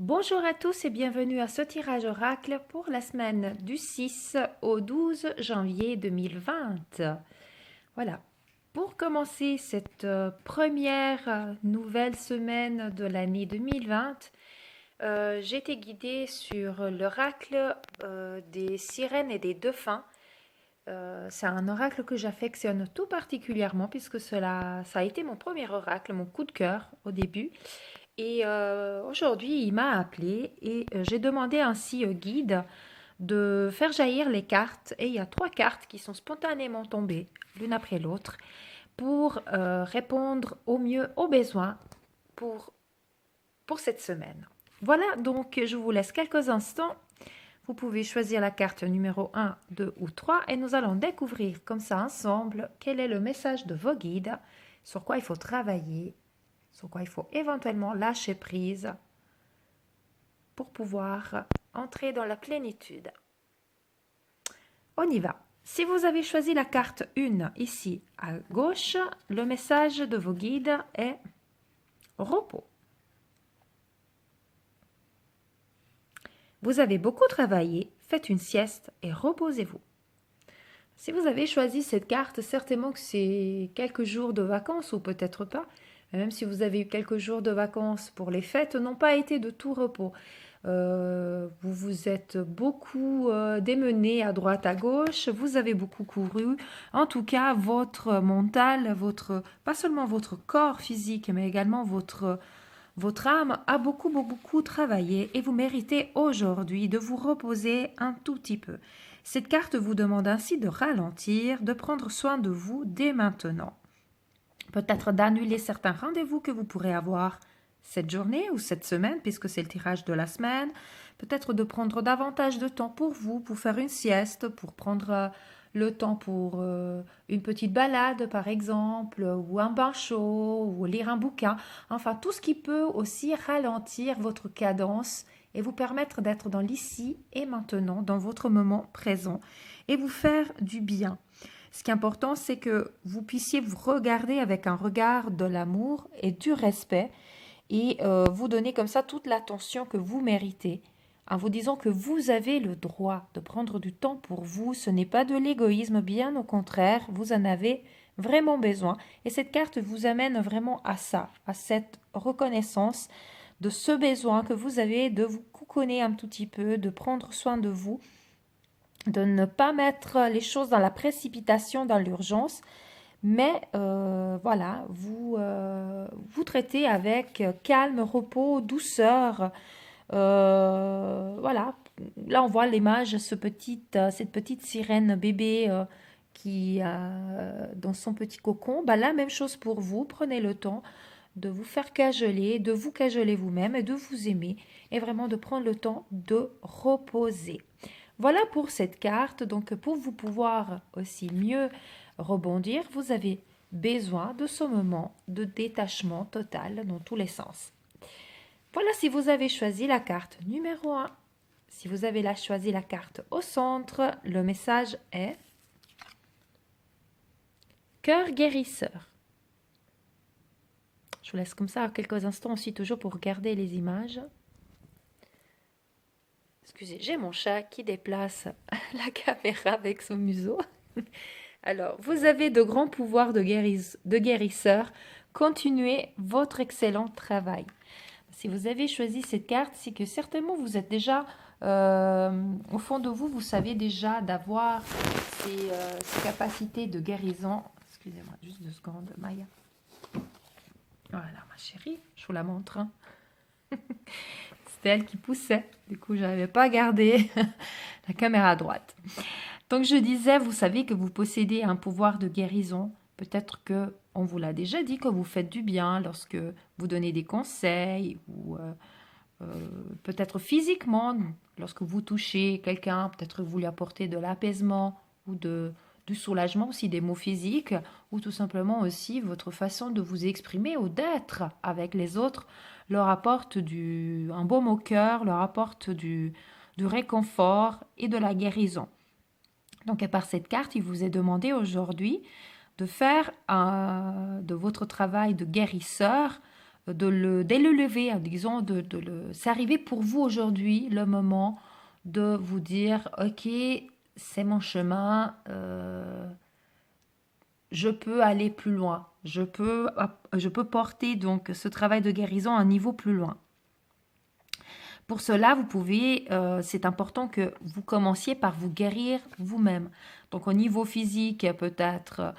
Bonjour à tous et bienvenue à ce tirage oracle pour la semaine du 6 au 12 janvier 2020. Voilà, pour commencer cette première nouvelle semaine de l'année 2020, j'ai été guidée sur l'oracle des sirènes et des dauphins. C'est un oracle que j'affectionne tout particulièrement puisque ça a été mon premier oracle, mon coup de cœur au début. Et aujourd'hui, il m'a appelé et j'ai demandé ainsi au guide de faire jaillir les cartes. Et il y a 3 cartes qui sont spontanément tombées l'une après l'autre pour répondre au mieux aux besoins pour, pour cette semaine. Voilà, donc je vous laisse quelques instants. Vous pouvez choisir la carte numéro 1, 2 ou 3 et nous allons découvrir comme ça ensemble quel est le message de vos guides, sur quoi il faut travailler, sur quoi il faut éventuellement lâcher prise pour pouvoir entrer dans la plénitude. On y va. Si vous avez choisi la carte 1 ici à gauche, le message de vos guides est repos. Vous avez beaucoup travaillé, faites une sieste et reposez-vous. Si vous avez choisi cette carte, certainement que c'est quelques jours de vacances ou peut-être pas. Même si vous avez eu quelques jours de vacances pour les fêtes, n'ont pas été de tout repos. Vous vous êtes beaucoup démené à droite à gauche, vous avez beaucoup couru. En tout cas, votre mental, pas seulement votre corps physique, mais également votre âme a beaucoup travaillé et vous méritez aujourd'hui de vous reposer un tout petit peu. Cette carte vous demande ainsi de ralentir, de prendre soin de vous dès maintenant. Peut-être d'annuler certains rendez-vous que vous pourrez avoir cette journée ou cette semaine, puisque c'est le tirage de la semaine. Peut-être de prendre davantage de temps pour vous, pour faire une sieste, pour prendre le temps pour une petite balade par exemple, ou un bain chaud, ou lire un bouquin. Enfin, tout ce qui peut aussi ralentir votre cadence et vous permettre d'être dans l'ici et maintenant, dans votre moment présent, et vous faire du bien. Ce qui est important, c'est que vous puissiez vous regarder avec un regard de l'amour et du respect et vous donner comme ça toute l'attention que vous méritez en vous disant que vous avez le droit de prendre du temps pour vous. Ce n'est pas de l'égoïsme, bien au contraire, vous en avez vraiment besoin. Et cette carte vous amène vraiment à ça, à cette reconnaissance de ce besoin que vous avez de vous couconner un tout petit peu, de prendre soin de vous, de ne pas mettre les choses dans la précipitation, dans l'urgence, mais voilà, vous traitez avec calme, repos, douceur. Voilà, là on voit l'image, cette petite sirène bébé qui dans son petit cocon. Bah, la même chose pour vous, prenez le temps de vous faire cajoler, de vous cajoler vous-même et de vous aimer et vraiment de prendre le temps de reposer. Voilà pour cette carte. Donc pour vous pouvoir aussi mieux rebondir, vous avez besoin de ce moment de détachement total dans tous les sens. Voilà si vous avez choisi la carte numéro 1. Si vous avez choisi la carte au centre, le message est cœur guérisseur. Je vous laisse comme ça quelques instants aussi toujours pour regarder les images. Excusez, j'ai mon chat qui déplace la caméra avec son museau. Alors, vous avez de grands pouvoirs de guérisseur. Continuez votre excellent travail. Si vous avez choisi cette carte, c'est que certainement vous êtes déjà, au fond de vous, vous savez déjà d'avoir ces capacités de guérison. Excusez-moi, juste 2 secondes, Maya. Voilà, ma chérie, je vous la montre. Hein. C'était elle qui poussait. Du coup, je n'avais pas gardé la caméra à droite. Donc, je disais, vous savez que vous possédez un pouvoir de guérison. Peut-être que on vous l'a déjà dit que vous faites du bien lorsque vous donnez des conseils ou peut-être physiquement, lorsque vous touchez quelqu'un, peut-être que vous lui apportez de l'apaisement ou du soulagement, aussi des mots physiques, ou tout simplement aussi votre façon de vous exprimer ou d'être avec les autres leur apporte un baume au cœur, leur apporte du réconfort et de la guérison. Donc, par cette carte, il vous est demandé aujourd'hui de faire de votre travail de guérisseur dès le lever, disons, c'est arrivé pour vous aujourd'hui le moment de vous dire, ok, c'est mon chemin, je peux aller plus loin, je peux porter donc ce travail de guérison à un niveau plus loin. Pour cela, vous pouvez, c'est important que vous commenciez par vous guérir vous-même. Donc au niveau physique, peut-être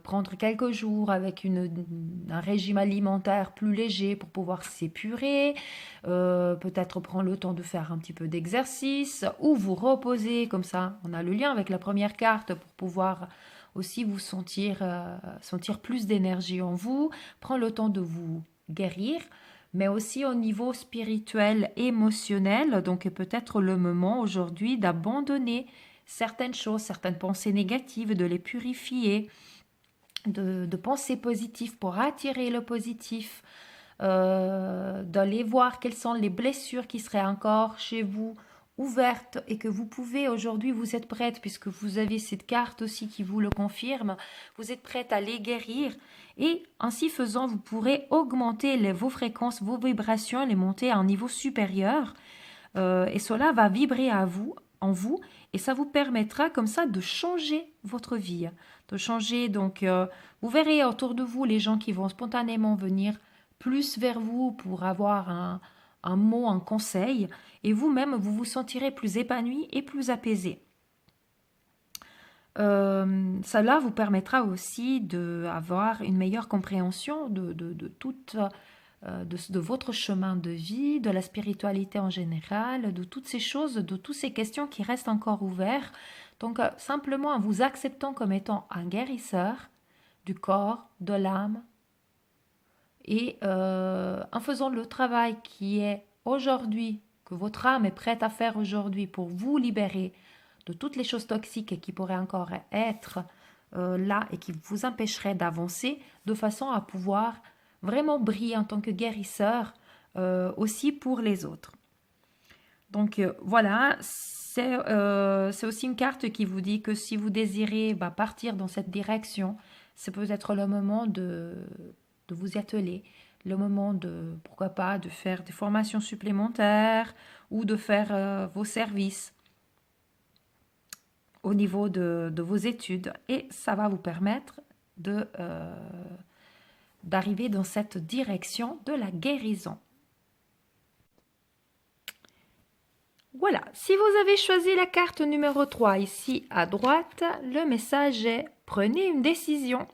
prendre quelques jours avec un régime alimentaire plus léger pour pouvoir s'épurer, peut-être prendre le temps de faire un petit peu d'exercice ou vous reposer comme ça. On a le lien avec la première carte pour pouvoir aussi vous sentir plus d'énergie en vous, prendre le temps de vous guérir, mais aussi au niveau spirituel, émotionnel. Donc peut-être le moment aujourd'hui d'abandonner certaines choses, certaines pensées négatives, de les purifier, de penser positif pour attirer le positif, d'aller voir quelles sont les blessures qui seraient encore chez vous ouvertes et que vous pouvez aujourd'hui, vous êtes prête, puisque vous avez cette carte aussi qui vous le confirme, vous êtes prête à les guérir et ainsi faisant, vous pourrez augmenter vos fréquences, vos vibrations, les monter à un niveau supérieur et cela va vibrer en vous et ça vous permettra comme ça de changer votre vie, de changer. Donc vous verrez autour de vous les gens qui vont spontanément venir plus vers vous pour avoir un mot, un conseil, et vous-même, vous vous sentirez plus épanoui et plus apaisé. Cela vous permettra aussi d'avoir une meilleure compréhension de votre chemin de vie, de la spiritualité en général, de toutes ces choses, de toutes ces questions qui restent encore ouvertes. Donc, simplement en vous acceptant comme étant un guérisseur du corps, de l'âme, et en faisant le travail qui est aujourd'hui, que votre âme est prête à faire aujourd'hui pour vous libérer de toutes les choses toxiques qui pourraient encore être là et qui vous empêcheraient d'avancer, de façon à pouvoir vraiment briller en tant que guérisseur aussi pour les autres. Donc voilà, c'est aussi une carte qui vous dit que si vous désirez partir dans cette direction, c'est peut-être le moment de vous y atteler, le moment pourquoi pas, de faire des formations supplémentaires ou de faire vos services au niveau de vos études. Et ça va vous permettre d'arriver dans cette direction de la guérison. Voilà, si vous avez choisi la carte numéro 3 ici à droite, le message est « Prenez une décision ».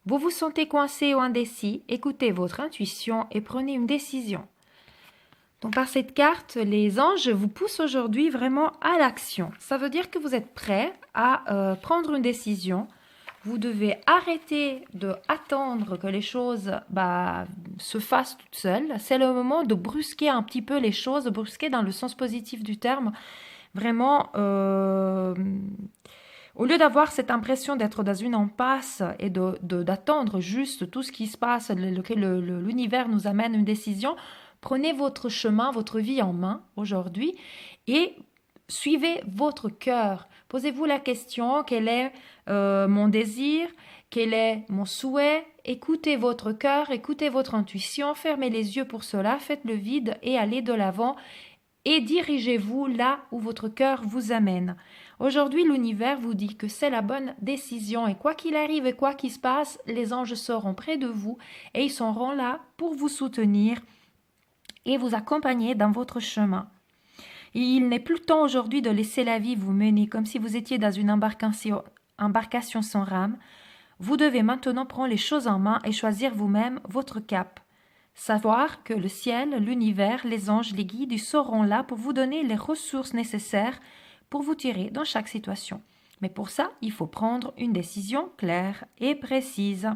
Vous vous sentez coincé ou indécis, écoutez votre intuition et prenez une décision. Donc par cette carte, les anges vous poussent aujourd'hui vraiment à l'action. Ça veut dire que vous êtes prêt à prendre une décision. Vous devez arrêter d'attendre que les choses se fassent toutes seules. C'est le moment de brusquer un petit peu les choses, brusquer dans le sens positif du terme. Vraiment, au lieu d'avoir cette impression d'être dans une impasse et d'attendre juste tout ce qui se passe, l'univers nous amène une décision, prenez votre chemin, votre vie en main aujourd'hui et suivez votre cœur. Posez-vous la question, quel est mon désir, quel est mon souhait? Écoutez votre cœur, écoutez votre intuition, fermez les yeux pour cela, faites le vide et allez de l'avant et dirigez-vous là où votre cœur vous amène. Aujourd'hui, l'univers vous dit que c'est la bonne décision et quoi qu'il arrive et quoi qu'il se passe, les anges seront près de vous et ils seront là pour vous soutenir et vous accompagner dans votre chemin. Et il n'est plus temps aujourd'hui de laisser la vie vous mener comme si vous étiez dans une embarcation sans rame. Vous devez maintenant prendre les choses en main et choisir vous-même votre cap. Savoir que le ciel, l'univers, les anges, les guides seront là pour vous donner les ressources nécessaires pour vous tirer dans chaque situation. Mais pour ça, il faut prendre une décision claire et précise.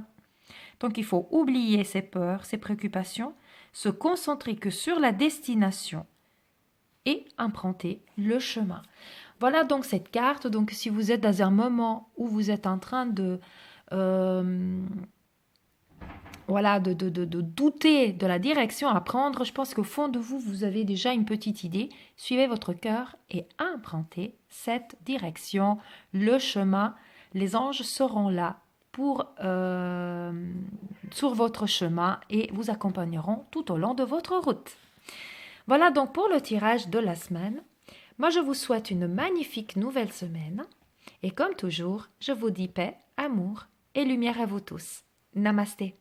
Donc il faut oublier ses peurs, ses préoccupations, se concentrer que sur la destination et emprunter le chemin. Voilà donc cette carte. Donc si vous êtes dans un moment où vous êtes en train de douter de la direction à prendre, je pense qu'au fond de vous, vous avez déjà une petite idée. Suivez votre cœur et empruntez cette direction, le chemin. Les anges seront là pour sur votre chemin et vous accompagneront tout au long de votre route. Voilà donc pour le tirage de la semaine. Moi, je vous souhaite une magnifique nouvelle semaine. Et comme toujours, je vous dis paix, amour et lumière à vous tous. Namasté.